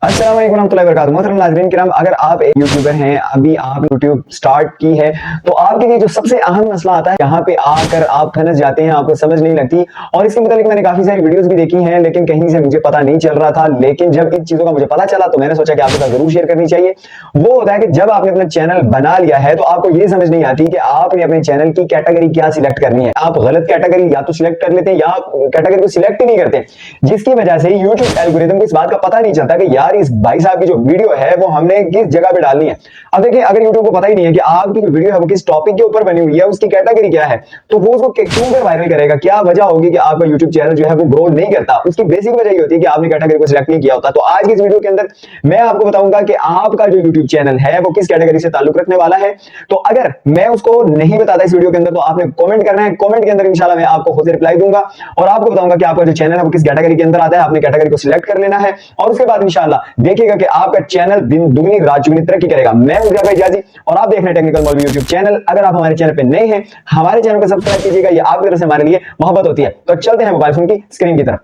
अस्सलाम वालेकुम रहमतुल्लाहि व बरकातुहू। मोहतरम नाज़रीन किराम, अगर आप एक यूट्यूबर हैं, अभी आप यूट्यूब स्टार्ट की है, तो आपके लिए जो सबसे अहम मसला आता है, यहाँ पे आकर आप फंस जाते हैं, आपको समझ नहीं लगती। और इसके मुताबिक मैंने काफी सारी वीडियोस भी देखी हैं, लेकिन कहीं से मुझे पता नहीं चल रहा था। लेकिन जब इन चीजों का मुझे पता चला तो मैंने सोचा कि आपके साथ जरूर शेयर करनी चाहिए। वो होता है कि जब आपने अपना चैनल बना लिया है तो आपको ये समझ नहीं आती कि आपने अपने चैनल की कैटेगरी क्या सिलेक्ट करनी है। आप गलत कैटेगरी या तो सिलेक्ट कर लेते हैं या कैटेगरी को सिलेक्ट ही नहीं करते, जिसकी वजह से यूट्यूब एल्गोरिथम को इस बात का पता नहीं चलता कि यार इस भाई साहब की जो वीडियो है वो हमने किस जगह पे डालनी है। अब देखिए, अगर यूट्यूब को पता ही नहीं है कि आपकी जो वीडियो है वो किस टॉपिक के ऊपर बनी हुई है, उसकी कैटेगरी क्या है, तो वो उसको क्यों कर वायरल करेगा? क्या वजह होगी कि आपका यूट्यूब चैनल जो है वो ग्रो नहीं करता? उसकी बेसिक वजह ये होती है कि आपने कैटेगरी को सिलेक्ट नहीं किया होता। तो आज की इस वीडियो के अंदर मैं आपको बताऊंगा कि आपका जो यूट्यूब चैनल है वो किस कैटेगरी से ताल्लुक रखने वाला है। तो अगर मैं उसको नहीं बताता इस वीडियो के अंदर, तो आपने कमेंट करना है। कमेंट के अंदर इंशाल्लाह मैं आपको खुद से रिप्लाई दूंगा और आपको बताऊंगा कि आपका जो चैनल है वो किस कैटेगरी के अंदर आता है। आपने कैटेगरी को सिलेक्ट कर लेना है और उसके बाद इंशाल्लाह देखिएगा कि आपका चैनल दिन दुगनी रात चौगुनी तरक्की करेगा। मैं हूं भाई जाजी और आप देख रहे हैं टेक्निकल मौलवी यूट्यूब चैनल। अगर आप हमारे चैनल पे नए हैं, हमारे चैनल को सब्सक्राइब कीजिएगा, ये आपकी तरफ से हमारे लिए मोहब्बत होती है। तो चलते हैं मोबाइल फोन की स्क्रीन की तरफ।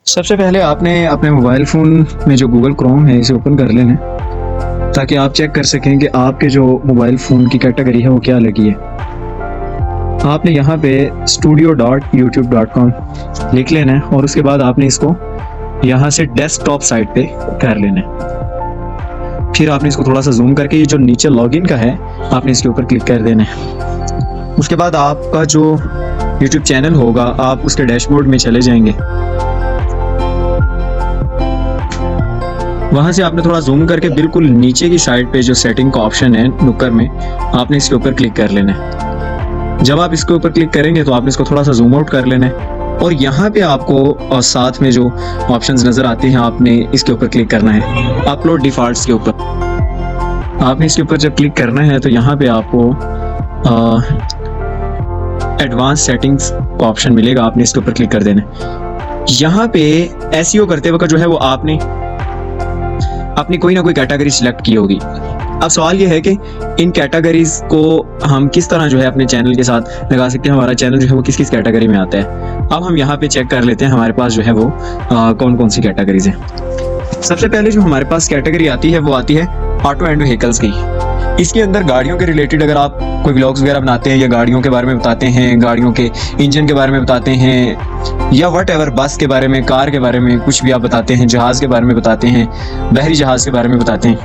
सबसे पहले आपने अपने मोबाइल फ़ोन में जो गूगल क्रोम है इसे ओपन कर लेना है, ताकि आप चेक कर सकें कि आपके जो मोबाइल फ़ोन की कैटेगरी है वो क्या लगी है। आपने यहाँ पे studio.youtube.com लिख लेना है और उसके बाद आपने इसको यहाँ से डेस्कटॉप साइट पे कर लेना है। फिर आपने इसको थोड़ा सा जूम करके ये जो नीचे लॉगिन का है आपने इसके ऊपर क्लिक कर देना है। उसके बाद आपका जो यूट्यूब चैनल होगा आप उसके डैशबोर्ड में चले जाएंगे। वहां से आपने थोड़ा जूम करके बिल्कुल नीचे की साइड पे जो सेटिंग का ऑप्शन है नुक्कर में, आपने इसके ऊपर क्लिक कर लेना है। जब आप इसके ऊपर क्लिक करेंगे तो आपने इसको थोड़ा सा जूम आउट कर लेना है और यहाँ पे आपको और साथ में जो ऑप्शंस नजर आते हैं आपने इसके ऊपर क्लिक करना है। अपलोड डिफॉल्ट्स के ऊपर आपने इसके ऊपर जब क्लिक करना है तो यहाँ पे आपको एडवांस सेटिंग्स का ऑप्शन मिलेगा, आपने इसके ऊपर क्लिक कर देना है। यहाँ पे एसईओ करते वक्त जो है वो आपने अपनी कोई ना कोई कैटेगरी सिलेक्ट की होगी। अब सवाल ये है कि इन कैटेगरीज को हम किस तरह जो है अपने चैनल के साथ लगा सकते हैं, हमारा चैनल जो है वो किस किस कैटेगरी में आता है। अब हम यहाँ पे चेक कर लेते हैं हमारे पास जो है वो कौन कौन सी कैटेगरीज हैं। सबसे पहले जो हमारे पास कैटेगरी आती है वो आती है ऑटो एंड व्हीकल्स की। इसके अंदर गाड़ियों के रिलेटेड अगर आप कोई व्लॉग्स वगैरह बनाते हैं या गाड़ियों के बारे में बताते हैं, गाड़ियों के इंजन के बारे में बताते हैं या वट एवर, बस के बारे में, कार के बारे में कुछ भी आप बताते हैं, जहाज के बारे में बताते हैं, बहरी जहाज के बारे में बताते हैं,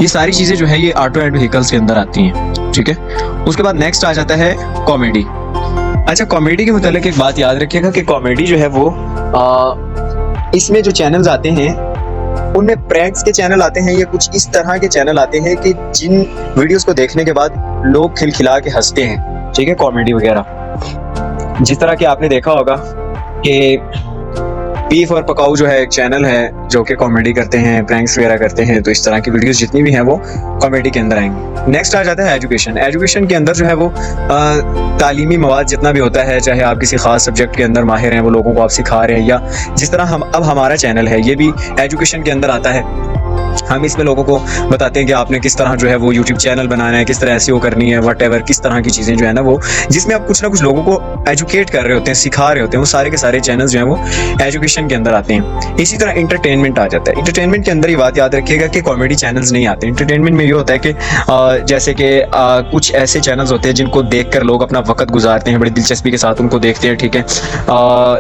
ये सारी चीजें जो है ये ऑटो एंड व्हीकल्स के अंदर आती हैं। ठीक है, उसके बाद नेक्स्ट आ जाता है कॉमेडी। अच्छा, कॉमेडी के मुतालिक एक बात याद रखिएगा कि कॉमेडी जो है वो इसमें जो चैनल्स आते हैं उनमें प्रैंक्स के चैनल आते हैं या कुछ इस तरह के चैनल आते हैं कि जिन वीडियोस को देखने के बाद लोग खिलखिला के हंसते हैं। ठीक है, कॉमेडी वगैरह जिस तरह के आपने देखा होगा कि बीफ और पकाऊ जो है एक चैनल है जो कि कॉमेडी करते हैं, प्रैंक्स वगैरह करते हैं। तो इस तरह की वीडियोस जितनी भी हैं वो कॉमेडी के अंदर आएंगी। नेक्स्ट आ जाता है एजुकेशन। एजुकेशन के अंदर जो है वो तालीमी मवाद जितना भी होता है, चाहे आप किसी खास सब्जेक्ट के अंदर माहिर हैं, वो लोगों को आप सिखा रहे हैं, या जिस तरह हम अब हमारा चैनल है ये भी एजुकेशन के अंदर आता है। हम इसमें लोगों को बताते हैं कि आपने किस तरह जो है वो यूट्यूब चैनल बनाना है, किस तरह एसईओ करनी है, वट एवर, किस तरह की चीज़ें जो है ना वो जिसमें आप कुछ ना कुछ लोगों को एजुकेट कर रहे होते हैं, सिखा रहे होते हैं, वो सारे के सारे चैनल्स जो हैं वो एजुकेशन के अंदर आते हैं। इसी तरह इंटरटेनमेंट आ जाता है। इंटरटेनमेंट के अंदर ये बात याद रखिएगा कि कॉमेडी चैनल्स नहीं आते। इंटरटेनमेंट में ये होता है कि जैसे कि कुछ ऐसे चैनल्स होते हैं जिनको देखकर लोग अपना वक्त गुजारते हैं, बड़ी दिलचस्पी के साथ उनको देखते हैं। ठीक है,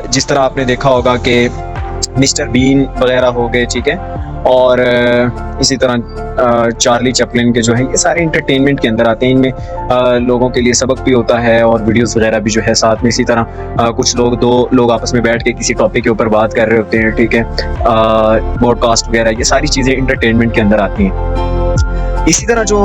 जिस तरह आपने देखा होगा कि मिस्टर बीन वगैरह हो गए, ठीक है, और इसी तरह चार्ली चैपलिन के जो है ये सारे इंटरटेनमेंट के अंदर आते हैं। इनमें लोगों के लिए सबक भी होता है और वीडियोस वगैरह भी जो है साथ में। इसी तरह कुछ लोग, दो लोग आपस में बैठ के किसी टॉपिक के ऊपर बात कर रहे होते हैं। ठीक है, पॉडकास्ट वगैरह, ये सारी चीज़ें इंटरटेनमेंट के अंदर आती हैं। इसी तरह जो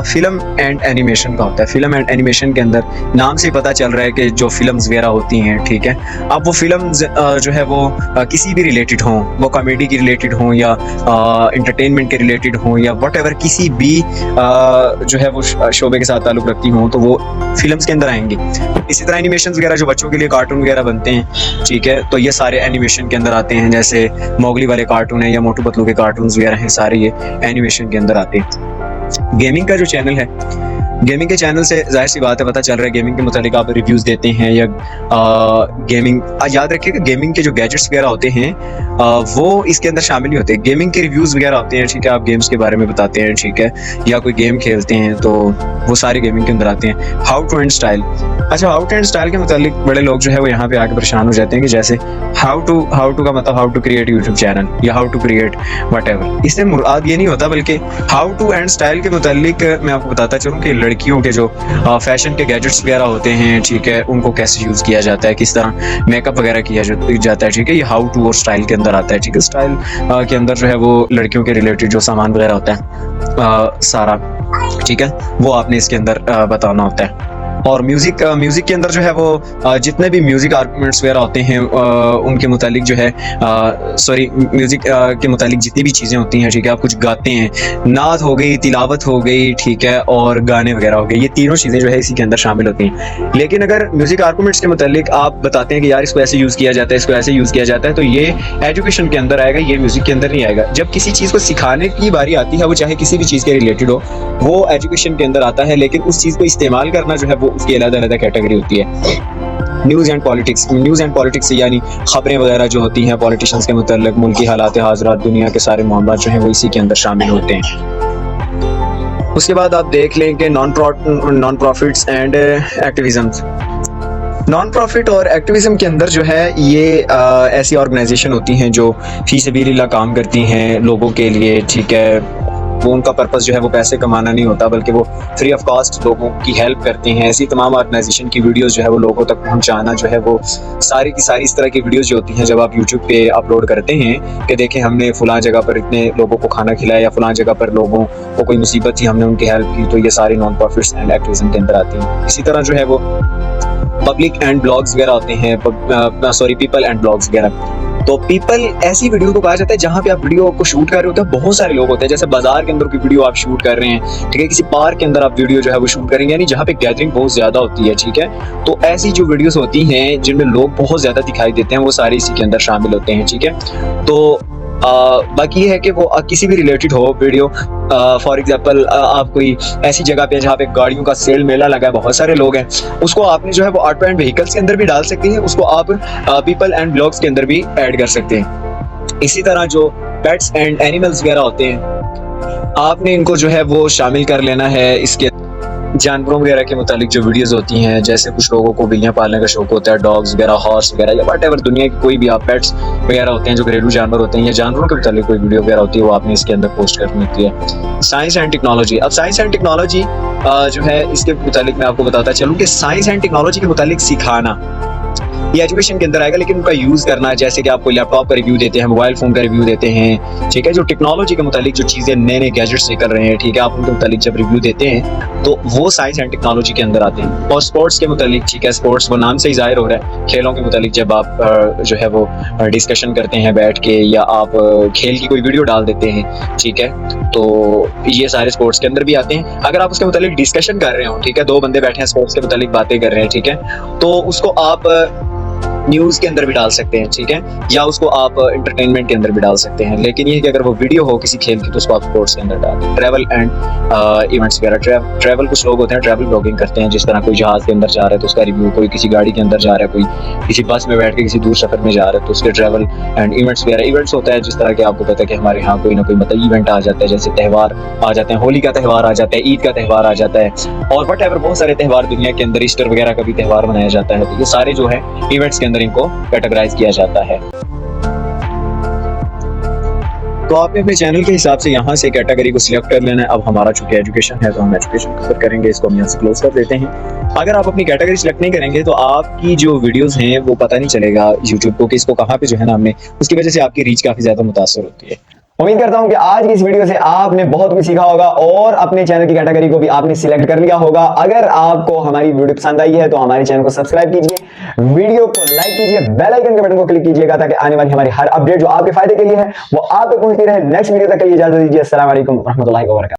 फिल्म एंड एनिमेशन का होता है, फिल्म एंड एनिमेशन के अंदर नाम से पता चल रहा है कि जो फिल्म्स वगैरह होती हैं, ठीक है, अब वो फिल्म्स जो है वो किसी भी रिलेटेड हों, वो कॉमेडी की रिलेटेड हों या इंटरटेनमेंट के रिलेटेड हों या वट एवर किसी भी जो है वो शोबे के साथ ताल्लुक़ रखती हों, तो वो फिल्म्स के अंदर आएंगी। इसी तरह एनिमेशन वगैरह जो बच्चों के लिए कार्टून वगैरह बनते हैं, ठीक है, तो ये सारे एनिमेशन के अंदर आते हैं। जैसे मोगली वाले कार्टून है या मोटू पतलू के कार्टून वगैरह हैं, सारे ये एनिमेशन के अंदर आते हैं। गेमिंग का जो चैनल है गेमिंग के चैनल से जाहिर सी बात है पता चल रहा है गेमिंग के मुतालिक आप रिव्यूज़ देते हैं या गेमिंग, याद रखिए कि गेमिंग के जो गैजेट्स वगैरह होते हैं वो इसके अंदर शामिल नहीं होते। गेमिंग के रिव्यूज़ वगैरह होते हैं, ठीक है, आप गेम्स के बारे में बताते हैं, ठीक है, या कोई गेम खेलते हैं तो वो सारे गेमिंग के अंदर आते हैं। हाउ टू एंड स्टाइल, अच्छा हाउ टू एंड स्टाइल के मुतालिक बड़े लोग जो है वो यहाँ पे आके परेशान हो जाते हैं कि जैसे हाउ टू का मतलब how to create YouTube channel या हाउ टू क्रिएट व्हाटएवर, इससे मुराद ये नहीं होता, बल्कि हाउ टू एंड स्टाइल के मुतालिक मैं आपको बताता चलूँ कि लड़कियों के जो फैशन के गैजेट्स वगैरह होते हैं, ठीक है, उनको कैसे यूज़ किया जाता है, किस तरह मेकअप वगैरह किया जाता है, ठीक है, ये हाउ टू और स्टाइल के अंदर आता है, ठीक है। स्टाइल के अंदर जो है वो लड़कियों के रिलेटेड जो सामान वगैरह होता है सारा, ठीक है, वो आपने इसके अंदर बताना होता है। और म्यूजिक के अंदर जो है वो जितने भी म्यूजिक आर्गुमेंट्स वगैरह होते हैं उनके मुतालिक जो है सॉरी म्यूजिक के मुतालिक जितनी भी चीज़ें होती हैं, ठीक है, आप कुछ गाते हैं, नात हो गई, तिलावत हो गई, ठीक है, और गाने वगैरह हो गए, ये तीनों चीज़ें जो है इसी के अंदर शामिल होती हैं। लेकिन अगर म्यूजिक आर्गुमेंट्स के मुतालिक आप बताते हैं कि यार इसको ऐसे यूज़ किया जाता है, इसको ऐसे यूज़ किया जाता है, तो ये एजुकेशन के अंदर आएगा, ये म्यूजिक के अंदर नहीं आएगा। जब किसी चीज़ को सिखाने की बारी आती है, वो चाहे किसी भी चीज़ के रिलेटेड हो, वो एजुकेशन के अंदर आता है, लेकिन उस चीज़ को इस्तेमाल करना जो है वो उसकी अलग-अलग कैटेगरी होती है। न्यूज़ एंड पॉलिटिक्स यानी खबरें वगैरह जो होती हैं पॉलिटिशियंस के मुताल्लिक, मुल्की हालात हाज़रात, दुनिया के सारे मामला जो हैं वो इसी के अंदर शामिल होते हैं। उसके बाद आप देख लें कि non profits and activism. Non profit और एक्टिविज्म के अंदर जो है ये ऐसी ऑर्गेनाइजेशन होती हैं जो फी सबीलिल्लाह काम करती हैं लोगों के लिए, ठीक है, वो उनका पर्पस जो है वो पैसे कमाना नहीं होता, बल्कि वो फ्री ऑफ कॉस्ट लोगों की हेल्प करती हैं। ऐसी तमाम ऑर्गेनाइजेशन की वीडियोस जो है वो लोगों तक पहुंचाना जो है वो सारी की सारी इस तरह की वीडियोस जो होती हैं जब आप यूट्यूब पे अपलोड करते हैं कि देखें हमने फलां जगह पर इतने लोगों को खाना खिलाया या फलां जगह पर लोगों को कोई मुसीबत थी, हमने उनकी हेल्प की, तो ये सारी नॉन प्रॉफिट्स एंड एक्टिविज्म के अंदर आती हैं। इसी तरह जो है वो पब्लिक एंड ब्लॉग्स वगैरह होते हैं, पीपल एंड ब्लॉग्स वगैरह। तो पीपल ऐसी वीडियो को कहा जाता है जहां पे आप वीडियो को शूट कर रहे होते हैं, बहुत सारे लोग होते हैं, जैसे बाजार के अंदर की वीडियो आप शूट कर रहे हैं, ठीक है, किसी पार्क के अंदर आप वीडियो जो है वो शूट करेंगे, यानी जहां पे गैदरिंग बहुत ज्यादा होती है, ठीक है। तो ऐसी जो वीडियोस होती हैं जिनमें लोग बहुत ज्यादा दिखाई देते हैं वो सारे इसी के अंदर शामिल होते हैं, ठीक है। तो बाकी ये है कि वो किसी भी रिलेटेड हो वीडियो, फॉर एग्जांपल आप कोई ऐसी जगह पे जहाँ पे गाड़ियों का सेल मेला लगा है, बहुत सारे लोग हैं, उसको आपने जो है वो आर्ट एंड व्हीकल्स के अंदर भी डाल सकते हैं, उसको आप पीपल एंड ब्लॉग्स के अंदर भी ऐड कर सकते हैं। इसी तरह जो पेट्स एंड एनिमल्स वगैरह होते हैं आपने इनको जो है वो शामिल कर लेना है। इसके जानवरों वगैरह के मुतालिक जो वीडियोस होती हैं, जैसे कुछ लोगों को बिल्लियाँ पालने का शौक होता है, डॉग्स वगैरह, हॉर्स वगैरह या व्हाटएवर दुनिया की कोई भी आप पेट्स वगैरह होते हैं जो घरेलू जानवर होते हैं या जानवरों के मुतालिक कोई वीडियो वगैरह होती है वो आपने इसके अंदर पोस्ट करनी होती है। साइंस एंड टेक्नोलॉजी, अब साइंस एंड टेक्नोलॉजी जो है इसके मुतालिक मैं आपको बताता चलूँ कि साइंस एंड टेक्नोलॉजी के मुतालिक सिखाना ये एजुकेशन के अंदर आएगा, लेकिन उनका यूज करना, जैसे कि आप कोई लैपटॉप का रिव्यू देते हैं, मोबाइल फोन का रिव्यू देते हैं, ठीक है, जो टेक्नोलॉजी के मुतालिक जो चीजें नए नए गैजेट्स निकल रहे हैं, ठीक है, आप उनके मुतालिक जब रिव्यू देते हैं तो वो साइंस एंड टेक्नोलॉजी के अंदर आते हैं। और स्पोर्ट्स के मुतालिक, ठीक है, स्पोर्ट्स वो नाम से ही जाहिर हो रहा है, खेलों के मुतालिक जब आप जो है वो डिस्कशन करते हैं बैठ के या आप खेल की कोई वीडियो डाल देते हैं, ठीक है, तो ये सारे स्पोर्ट्स के अंदर भी आते हैं। अगर आप उसके मुतालिक डिस्कशन कर रहे हो, ठीक है, दो बंदे बैठे हैं स्पोर्ट्स के मुतालिक बातें कर रहे हैं, ठीक है, तो उसको आप न्यूज के अंदर भी डाल सकते हैं, ठीक है, या उसको आप एंटरटेनमेंट के अंदर भी डाल सकते हैं। लेकिन ये कि अगर वो वीडियो हो किसी खेल की तो उसको आप स्पोर्ट्स के अंदर डालें। ट्रैवल एंड इवेंट्स वगैरह, ट्रैवल कुछ लोग होते हैं ट्रैवल ब्लॉगिंग करते हैं, जिस तरह कोई जहाज के अंदर जा रहा है तो उसका रिव्यू, कोई किसी गाड़ी के अंदर जा रहा है, कोई किसी बस में बैठ के किसी दूर सफर में जा रहा है तो उसके ट्रैवल एंड इवेंट्स वगैरह। इवेंट्स होता है जिस तरह के आपको पता है कि हमारे यहाँ कोई ना कोई मतलब इवेंट आ जाता है, जैसे त्यौहार आ जाते हैं, होली का त्यौहार आ जाता है, ईद का त्यौहार आ जाता है और वट एवर बहुत सारे त्यौहार दुनिया के अंदर, ईस्टर वगैरह का भी त्यौहार मनाया जाता है। तो ये सारे जो है इवेंट्स के अंदर इनको कैटेगराइज किया जाता है। तो आपने अपने चैनल के हिसाब से यहाँ से कैटेगरी को सिलेक्ट कर लेना है। अब हमारा चूंकि एजुकेशन है तो हम एजुकेशन कवर करेंगे, इसको हम यहाँ से क्लोज कर देते हैं। अगर आप अपनी कैटेगरी सिलेक्ट नहीं करेंगे तो आपकी जो वीडियोस हैं वो पता नहीं चलेगा यूट्यूब को कि इसको कहाँ पे जो है ना हमने, उसकी वजह से आपकी रीच काफी ज्यादा मुतासर होती है। उम्मीद करता हूं कि आज की इस वीडियो से आपने बहुत कुछ सीखा होगा और अपने चैनल की कैटेगरी को भी आपने सिलेक्ट कर लिया होगा। अगर आपको हमारी वीडियो पसंद आई है तो हमारे चैनल को सब्सक्राइब कीजिए, वीडियो को लाइक कीजिए, बेल आइकन के बटन को क्लिक कीजिएगा ताकि आने वाली हमारी हर अपडेट जो आपके फायदे के लिए है वो आप तक पहुंचती रहे। नेक्स्ट वीडियो तक के लिए इजाजत दीजिए। अस्सलाम वालेकुम रहमतुल्लाहि व बरकातहू।